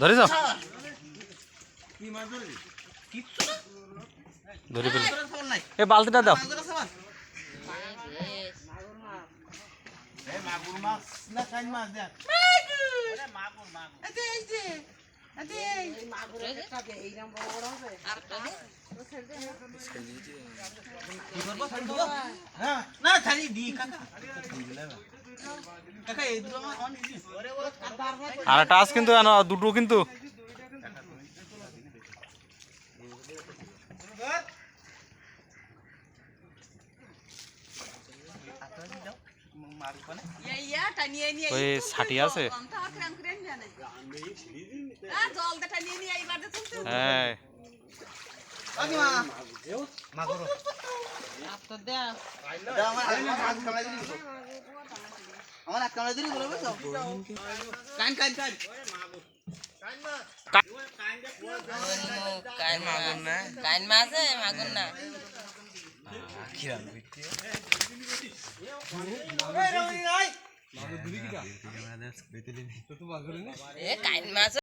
ধরে যাও ধরে ফেলে এ বালতিটা দাও মাগুর মাছ না কান মাছ দেখ মাগুর মাগুর এই যে এই মাগুর একটা দে এইরকম বড় বড় হবে আরেকটা দে কি করব ছাড়ি দিব হ্যাঁ না ছাড়ি দি কাকা কাকা এই দুটো অন দিছি আর টাস কিন্তু আনো দুটো কিন্তু ওই ছাটি আছে হ্যাঁ কাইন মাছ মাগুর না কাইন মাছ